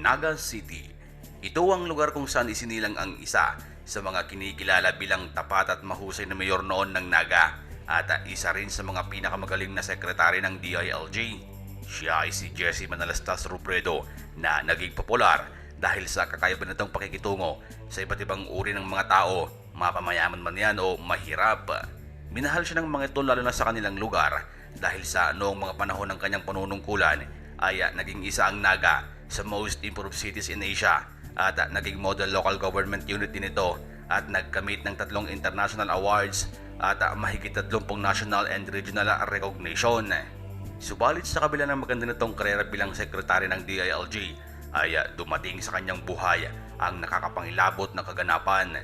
Naga City. Ito ang lugar kung saan isinilang ang isa sa mga kinikilala bilang tapat at mahusay na mayor noon ng Naga at isa rin sa mga pinakamagaling na sekretary ng DILG. Siya ay si Jesse Manalastas Robredo na naging popular dahil sa kakayaban nitong pakikitungo sa iba't ibang uri ng mga tao, mapamayaman man yan o mahirap. Minahal siya ng mga ito lalo na sa kanilang lugar dahil sa noong mga panahon ng kanyang panunungkulan ay naging isa ang Naga sa most improved cities in Asia at naging model local government unit din ito at nagkamit ng 3 international awards at mahigit 30 national and regional recognition. Subalit sa kabila ng maganda nitong karera bilang sekretary ng DILG ay dumating sa kanyang buhay ang nakakapangilabot na kaganapan.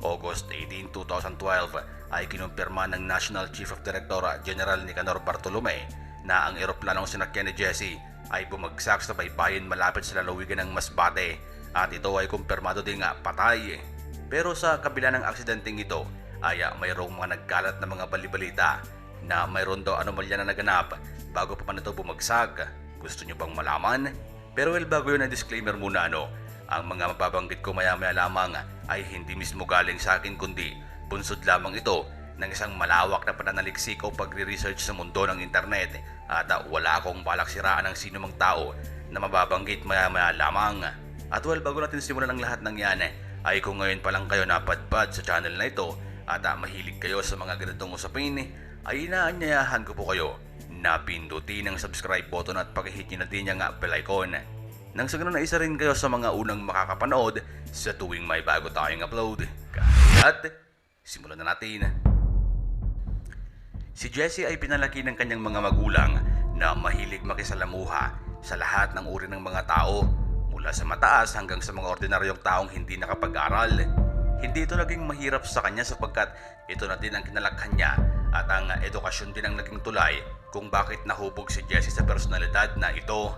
August 18, 2012 ay kinumpirma ng National Chief of Director General Nicanor Bartolome na ang eroplanong sinakyan ni Jesse ay bumagsak sa baybayin malapit sa lalawigan ng Masbate at ito ay kumpirmado ding patay. Pero sa kabila ng aksidenteng ito ay mayroong mga nagkalat na mga balibalita na mayroon daw anomalya na naganap bago pa man ito bumagsak. Gusto nyo bang malaman? Pero bago yun ay disclaimer muna ang mga mababanggit ko maya-maya lamang ay hindi mismo galing sa akin kundi bunsod lamang ito ng isang malawak na pananaliksik o pagre-research sa mundo ng internet at wala akong balak siraan ng sino mang tao na mababanggit maya-maya lamang. At bago natin simulan ang lahat ng yan ay kung ngayon pa lang kayo napadpad sa channel na ito at mahilig kayo sa mga ganitong usapin ay inaanyayahan ko po kayo na pindutin ang subscribe button at pakihit nyo na din yung bell icon. Nang sa ganun na isa rin kayo sa mga unang makakapanood sa tuwing may bago tayong upload. At simulan na natin. Si Jesse ay pinalaki ng kanyang mga magulang na mahilig makisalamuha sa lahat ng uri ng mga tao, mula sa mataas hanggang sa mga ordinaryong taong hindi nakapag-aral. Hindi ito naging mahirap sa kanya sapagkat ito na din ang kinalakhan niya at ang edukasyon din ang naging tulay kung bakit nahubog si Jesse sa personalidad na ito.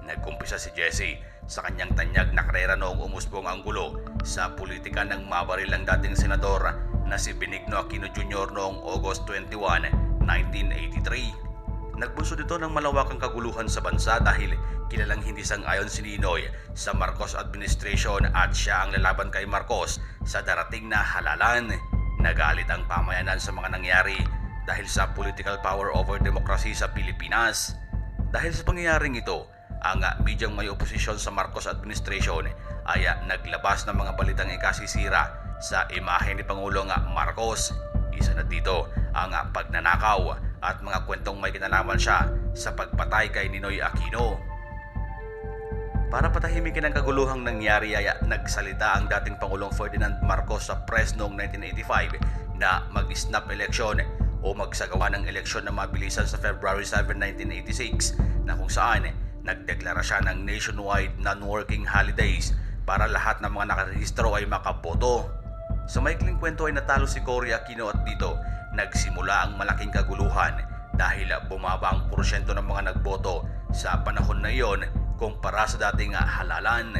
Nagkumpisa si Jesse sa kanyang tanyag na karera noong umusbong ang gulo sa politika ng mabaril ang dating senador na si Benigno Aquino Jr. noong August 21, 1983. Nagbunsod ito ng malawakang kaguluhan sa bansa dahil kilalang hindi sang-ayon si Ninoy sa Marcos administration at siya ang lalaban kay Marcos sa darating na halalan. Nagalit ang pamayanan sa mga nangyari dahil sa political power over democracy sa Pilipinas. Dahil sa pangyayaring ito, ang medyang may oposisyon sa Marcos administration ay naglabas ng mga balitang ikasisira sa imahe ni Pangulong Marcos. Isa na dito ang pagnanakaw at mga kwentong may kinalaman siya sa pagpatay kay Ninoy Aquino. Para patahimikin ang kaguluhang nangyari ay nagsalita ang dating Pangulong Ferdinand Marcos sa press noong 1985 na mag-snap election o magsagawa ng eleksyon na mabilisan sa February 7, 1986 na kung saan nagdeklara siya ng nationwide non-working holidays para lahat ng mga nakarehistro ay makaboto. Sa maikling kwento ay natalo si Cory Aquino at dito nagsimula ang malaking kaguluhan dahil bumaba ang porsyento ng mga nagboto sa panahon na iyon kumpara sa dating halalan.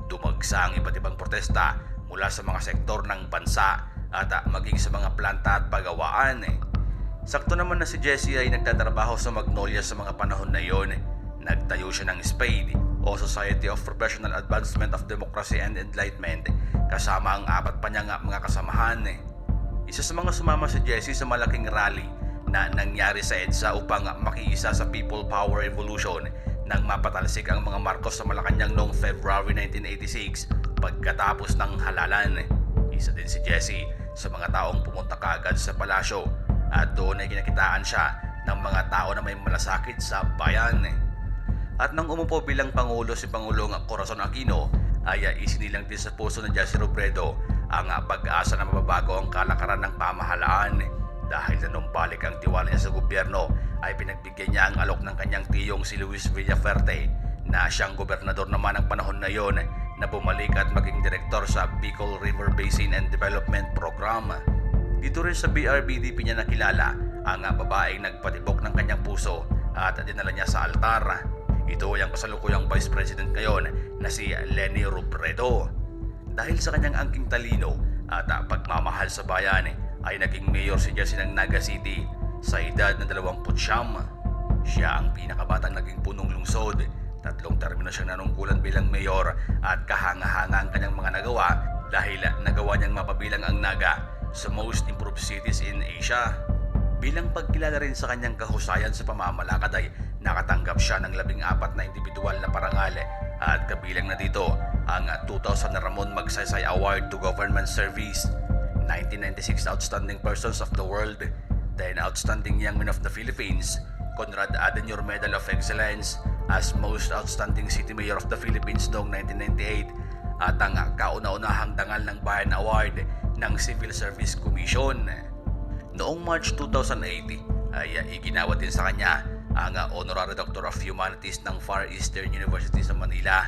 Dumagsa ang iba't ibang protesta mula sa mga sektor ng bansa at maging sa mga planta at pagawaan. Sakto naman na si Jesse ay nagtatrabaho sa Magnolia sa mga panahon na iyon. Nagtayo siya ng SPADE o Society of Professional Advancement of Democracy and Enlightenment kasama ang 4 pa niyang mga kasamahan. Isa sa mga sumama si Jesse sa malaking rally na nangyari sa EDSA upang makiisa sa People Power Revolution nang mapatalsik ang mga Marcos sa Malacanang noong February 1986 pagkatapos ng halalan. Isa din si Jesse sa mga taong pumunta kaagad sa palasyo at doon ay kinakitaan siya ng mga tao na may malasakit sa bayan. At nang umupo bilang Pangulo si Pangulong Corazon Aquino ay isinilang din sa puso ni Jesse Robredo ang pag-asa na mababago ang kalakaran ng pamahalaan. Dahil na numbalik ang tiwala niya sa gobyerno ay pinagbigyan niya ang alok ng kanyang tiyong si Luis Villaferte na siyang gobernador naman ng panahon na iyon na bumalik at maging direktor sa Bicol River Basin and Development Program. Dito rin sa BRBDP niya nakilala ang babaeng nagpatibok ng kanyang puso at dinala niya sa altar. Ito ay ang kasalukuyang Vice President ngayon na si Leni Robredo. Dahil sa kanyang angking talino at pagmamahal sa bayan ay naging mayor si Jesse ng Naga City sa edad na 29. Siya ang pinakabatang naging punong lungsod 3 Tatlong termino siyang nanungkulan bilang mayor at kahanga-hanga ang kanyang mga nagawa dahil nagawa niyang mapabilang ang Naga sa most improved cities in Asia. Bilang pagkilala rin sa kanyang kahusayan sa pamamalakad ay nakatanggap siya ng 14 na individual na parangal at kabilang na dito ang 2000 na Ramon Magsaysay Award to Government Service, 1996 Outstanding Persons of the World, 10 Outstanding Young Men of the Philippines, Conrad Adenauer Medal of Excellence as Most Outstanding City Mayor of the Philippines noong 1998 at ang kauna-unahang Dangal ng Bayan Award ng Civil Service Commission. Noong March 2008 ay iginawa din sa kanya ang Honorary Doctor of Humanities ng Far Eastern University sa Manila.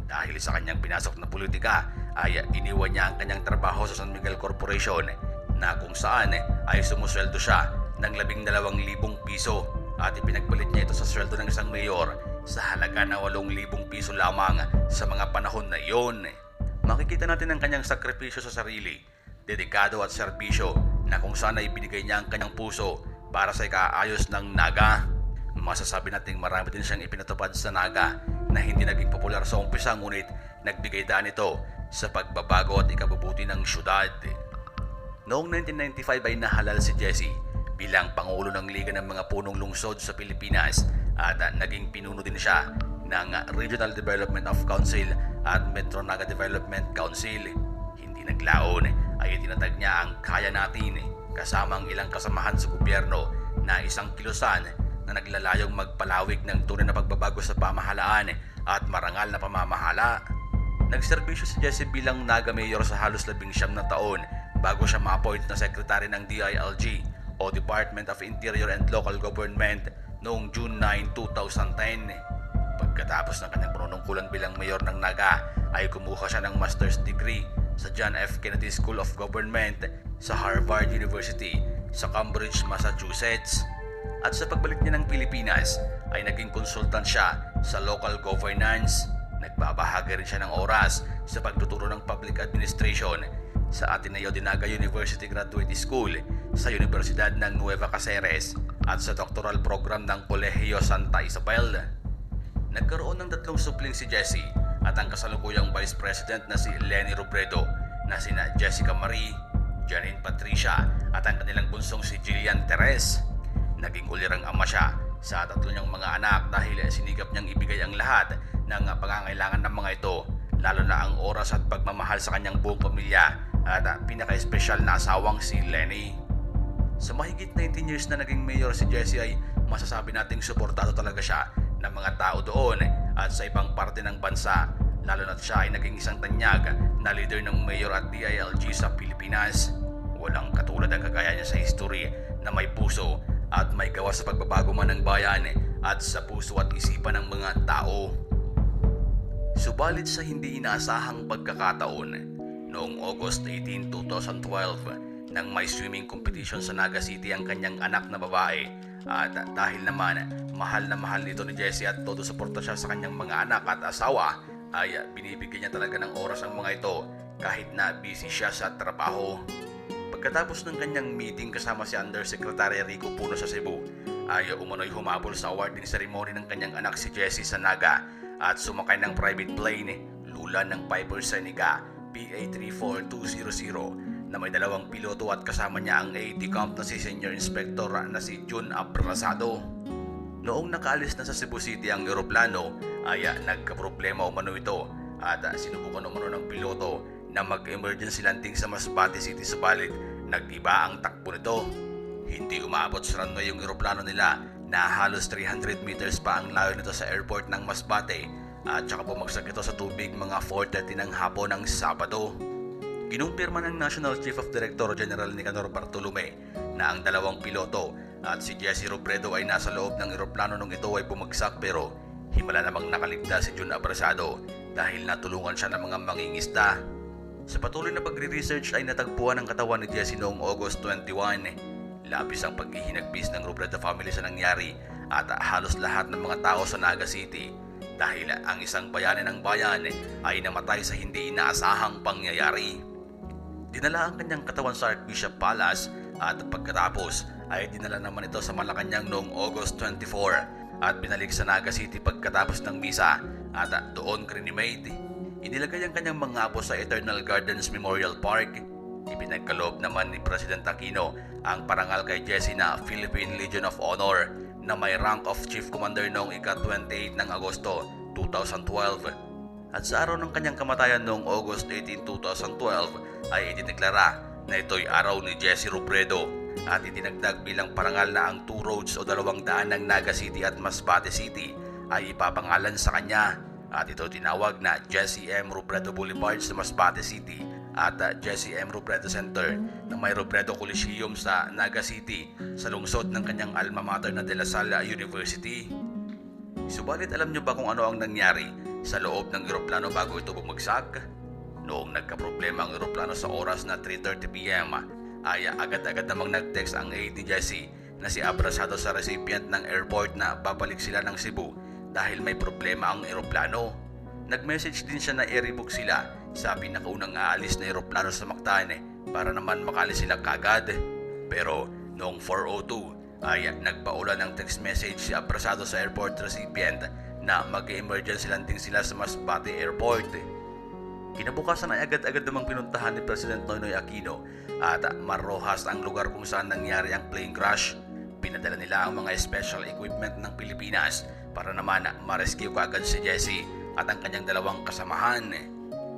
Dahil sa kanyang pinasok na politika ay iniwan niya ang kanyang trabaho sa San Miguel Corporation na kung saan ay sumusweldo siya ng 12,000 piso at ipinagpalit niya ito sa sweldo ng isang mayor sa halaga na 8,000 piso lamang sa mga panahon na iyon. Makikita natin ang kanyang sakripisyo sa sarili, dedikado at serbisyo na kung saan ay binigay niya ang kanyang puso para sa ikaayos ng Naga. Masasabi nating marami din siyang ipinatupad sa Naga na hindi naging popular sa umpisa ngunit nagbigay daan ito sa pagbabago at ikabubuti ng syudad. Noong 1995 ay nahalal si Jesse bilang Pangulo ng Liga ng mga Punong Lungsod sa Pilipinas at naging pinuno din siya ng Regional Development of Council at Metro Naga Development Council. Hindi naglaon ay itinatag niya ang Kaya Natin kasama ang ilang kasamahan sa gobyerno na isang kilusan na naglalayong magpalawig ng tunay na pagbabago sa pamahalaan at marangal na pamamahala. Nagserbisyo si Jesse bilang Naga Mayor sa halos 19 na taon bago siya ma-appoint na Secretary ng DILG o Department of Interior and Local Government noong June 9, 2010. Pagkatapos ng kanyang panunungkulan bilang mayor ng Naga ay kumuha siya ng master's degree sa John F. Kennedy School of Government sa Harvard University sa Cambridge, Massachusetts. At sa pagbalik niya ng Pilipinas ay naging consultant siya sa local governance. Nagbabahagi rin siya ng oras sa pagtuturo ng public administration sa Ateneo de Naga University Graduate School sa Universidad ng Nueva Cáceres at sa doctoral program ng Colegio Santa Isabel. Nagkaroon ng 3 supling si Jesse at ang kasalukuyang Vice President na si Leni Robredo na sina Jessica Marie, Janine Patricia at ang kanilang bunsong si Jillian Teres. Naging ulirang ama siya sa 3 niyang mga anak dahil sinigap niyang ibigay ang lahat ng pangangailangan ng mga ito, lalo na ang oras at pagmamahal sa kanyang buong pamilya at pinaka-espesyal na asawang si Lenny. Sa mahigit 19 years na naging mayor si Jesse ay masasabi nating suportado talaga siya ng mga tao doon at sa ibang parte ng bansa, lalo na siya ay naging isang tanyag na leader ng mayor at DILG sa Pilipinas. Walang katulad ang kagaya niya sa history na may puso at may gawa sa pagbabago man ng bayan at sa puso at isipan ng mga tao. Subalit sa hindi inaasahang pagkakataon, noong August 18, 2012, nang may swimming competition sa Naga City ang kanyang anak na babae at dahil naman mahal na mahal nito ni Jesse at todo suporta siya sa kanyang mga anak at asawa ay binibigyan niya talaga ng oras ang mga ito kahit na busy siya sa trabaho. Pagkatapos ng kanyang meeting kasama si Undersecretary Rico Puno sa Cebu ay umano'y humabol sa awarding ceremony ng kanyang anak si Jesse sa Naga at sumakay ng private plane lula ng Piper Seneca PA34200 na may 2 piloto at kasama niya ang AT Camp na si Senior Inspector na si Jun Abrasado. Noong nakaalis na sa Cebu City ang eroplano ay nagkaproblema umano ito at sinubukan umano ng piloto na mag-emergency landing sa Masbate City subalit nag-iba ang takbo nito. Hindi umaabot sa runway yung eroplano nila na halos 300 meters pa ang layo nito sa airport ng Masbate at saka bumagsak ito sa tubig mga 4:30 ng hapon ng Sabado. Kinumpirma ng National Chief of Director General Nicanor Bartolome na ang 2 piloto at si Jesse Robredo ay nasa loob ng eroplano nung ito ay bumagsak pero himala namang nakaligtas si Jun Abrasado dahil natulungan siya ng mga mangingisda. Sa patuloy na pagre-research ay natagpuan ang katawan ni Jesse noong August 21. Labis ang paghihinagbis ng Robredo family sa nangyari at halos lahat ng mga tao sa Naga City dahil ang isang bayani ng bayan ay namatay sa hindi inaasahang pangyayari. Dinala ang kanyang katawan sa Archbishop Palace at pagkatapos ay dinala naman ito sa Malacanang noong August 24 at binalik sa Naga City pagkatapos ng misa at doon crinimate. Inilagay ang kanyang mga apo sa Eternal Gardens Memorial Park. Ipinagkaloob naman ni President Aquino ang parangal kay Jesse na Philippine Legion of Honor na may rank of Chief Commander noong ika-28 ng Agosto 2012. At sa araw ng kanyang kamatayan noong August 18, 2012 ay idineklara na ito'y araw ni Jesse Robredo at itinagdag bilang parangal na ang 2 roads o 200 ng Naga City at Masbate City ay ipapangalan sa kanya at ito tinawag na Jesse M. Robredo Boulevard sa Masbate City at Jesse M. Robredo Center na may Robredo Coliseum sa Naga City sa lungsod ng kanyang alma mater na De La Salle University. Subalit alam niyo ba kung ano ang nangyari sa loob ng eroplano bago ito bumagsak? Noong nagkaproblema ang eroplano sa oras na 3:30 p.m. ay agad-agad namang nag-text ang aide ni Jesse na si Abrasado sa recipient ng airport na babalik sila ng Cebu dahil may problema ang eroplano. Nag-message din siya na i-rebook sila sa pinakaunang aalis na eroplano sa Mactan para naman makalis sila kagad. Pero noong 4:02 ay nagpaulan ng text message si Abrasado sa airport recipient na mag-emergency landing sila sa Masbate Airport. Kinabukasan ay agad-agad namang pinuntahan ni President Noynoy Aquino at Marrojas ang lugar kung saan nangyari ang plane crash. Pinadala nila ang mga special equipment ng Pilipinas para naman ma-rescue kaagad si Jesse at ang kanyang dalawang kasamahan.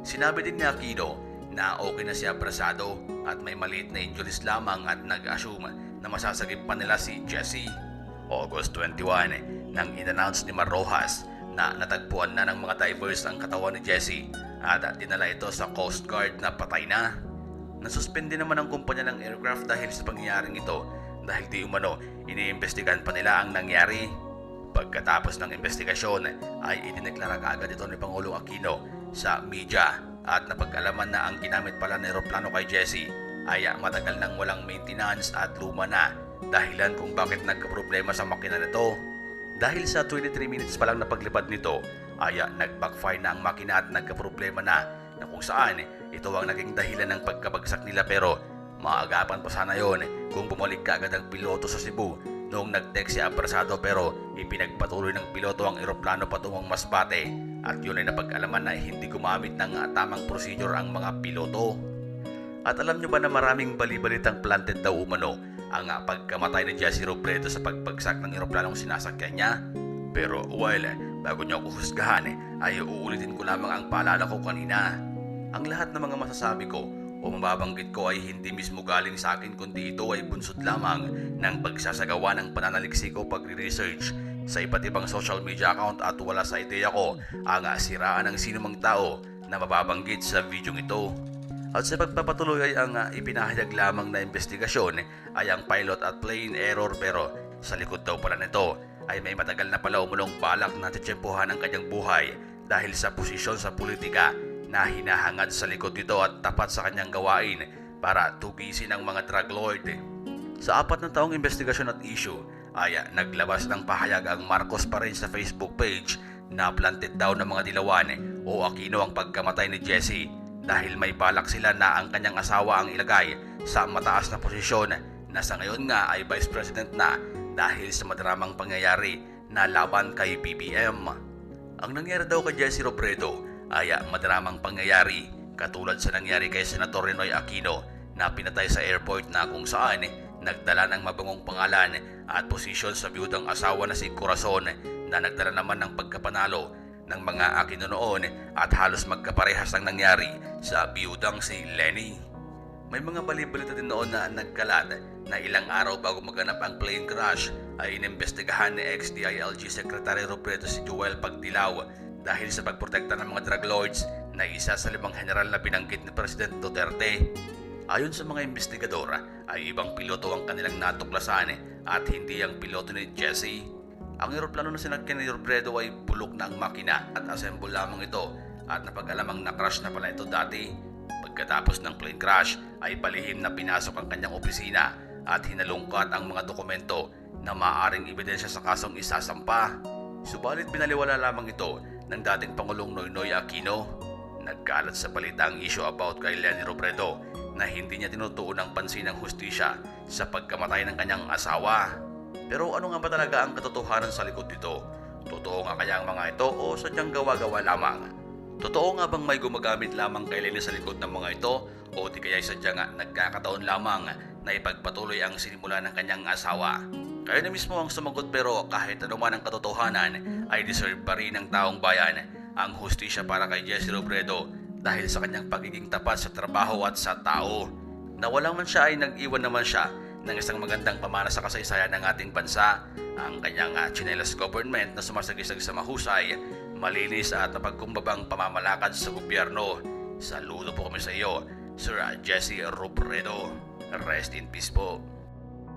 Sinabi din ni Aquino na okay na si Abrasado at may maliit na injuries lamang at nag-assume na masasagip pa nila si Jesse. August 21 nang in-announce ni Marrojas na natagpuan na ng mga divers ang katawan ni Jesse at dinala ito sa Coast Guard na patay na. Nasuspende naman ang kumpanya ng aircraft dahil sa pangyayaring ito dahil di umano iniimbestigahan pa nila ang nangyari. Pagkatapos ng investigasyon ay idineklara kaagad ito ni Pangulong Aquino sa media at napag-alaman na ang ginamit pala ng eroplano kay Jesse ay matagal nang walang maintenance at luma na, dahilan kung bakit nagkaproblema sa makina nito. Dahil sa 23 minutes pa lang na paglipad nito ay nag-backfire na ang makina at nagkaproblema na kung saan ito ang naging dahilan ng pagkabagsak nila, pero maagapan pa sana yon kung bumalik kaagad ang piloto sa Cebu noong nag-text si Abrasado, pero ipinagpatuloy ng piloto ang eroplano patungong Masbate at yun ay napag-alaman na hindi gumamit ng tamang procedure ang mga piloto. At alam nyo ba na maraming balibalitang planted daw umano ang pagkamatay ni Jesse Robredo sa pagbagsak ng eroplanong sinasakyan niya? Pero bago niyo ako husgahan ay uulitin ko lamang ang paalala ko kanina. Ang lahat ng mga masasabi ko o mababanggit ko ay hindi mismo galing sa akin, kundi ito ay bunsod lamang ng pagsasagawa ng pananaliksik o pagre-research sa iba't ibang social media account at wala sa ideya ko ang siraan ng sinumang tao na mababanggit sa video ito. At sa pagpapatuloy ay ang ipinahayag lamang na investigasyon ay ang pilot at plane error, pero sa likod daw pala nito ay may matagal na pala umulong balak na titsempohan ang kanyang buhay dahil sa posisyon sa politika na hinahangad sa likod nito at tapat sa kanyang gawain para tugisin ang mga drug lord. Sa 4 na taong investigasyon at issue ay naglabas ng pahayag ang Marcos pa rin sa Facebook page na planted daw ng mga dilawan o Aquino ang pagkamatay ni Jesse dahil may balak sila na ang kanyang asawa ang ilagay sa mataas na posisyon na sa ngayon nga ay Vice President na dahil sa madramang pangyayari na laban kay BBM. Ang nangyari daw kay Jesse Robredo ay madramang pangyayari katulad sa nangyari kay Senator Noynoy Aquino na pinatay sa airport na kung saan nagdala ng mabangong pangalan at posisyon sa biyudang asawa na si Corazon na nagdala naman ng pagkapanalo ng mga Aquino noon at halos magkaparehas ang nangyari sa biyudang si Lenny. May mga balibalita din noon na nagkalat na ilang araw bago maganap ang plane crash ay inimbestigahan ni ex-DILG Secretary Robredo si Joel Pagdilaw dahil sa pagprotekta ng mga drug lords na isa sa 5 general na binanggit ni President Duterte. Ayon sa mga investigador ay ibang piloto ang kanilang natuklasan at hindi ang piloto ni Jesse. Ang eroplano na sinakyan ni Robredo ay bulok na ang makina at assemble lamang ito at napag-alamang na-crash na pala ito dati. Pagkatapos ng plane crash ay palihim na pinasok ang kanyang opisina at hinalungkat ang mga dokumento na maaaring ebidensya sa kasong isasampa. Subalit binaliwala lamang ito ng dating Pangulong Noynoy Aquino. Nagkalat sa balita ang issue about kay Leni Robredo na hindi niya tinutuon ng pansin ng hustisya sa pagkamatay ng kanyang asawa. Pero ano nga ba talaga ang katotohanan sa likod nito? Totoo nga kaya ang mga ito o sadyang gawa-gawa lamang? Totoo nga bang may gumagamit lamang kay Lenny sa likod ng mga ito o di kaya sadyang nagkakataon lamang na ipagpatuloy ang sinimula ng kanyang asawa? Kayo na mismo ang sumagot, pero kahit ano man ang katotohanan ay deserve pa rin ng taong bayan ang hustisya para kay Jesse Robredo dahil sa kanyang pagiging tapat sa trabaho at sa tao. Nawalang man siya ay nag-iwan naman siya ng isang magandang pamana sa kasaysayan ng ating bansa, ang kanyang chinelas government na sumasagisag sa mahusay, malinis at napagkumbabang pamamalakad sa gobyerno. Saludo po kami sa iyo, Sir Jesse Robredo. Rest in peace po.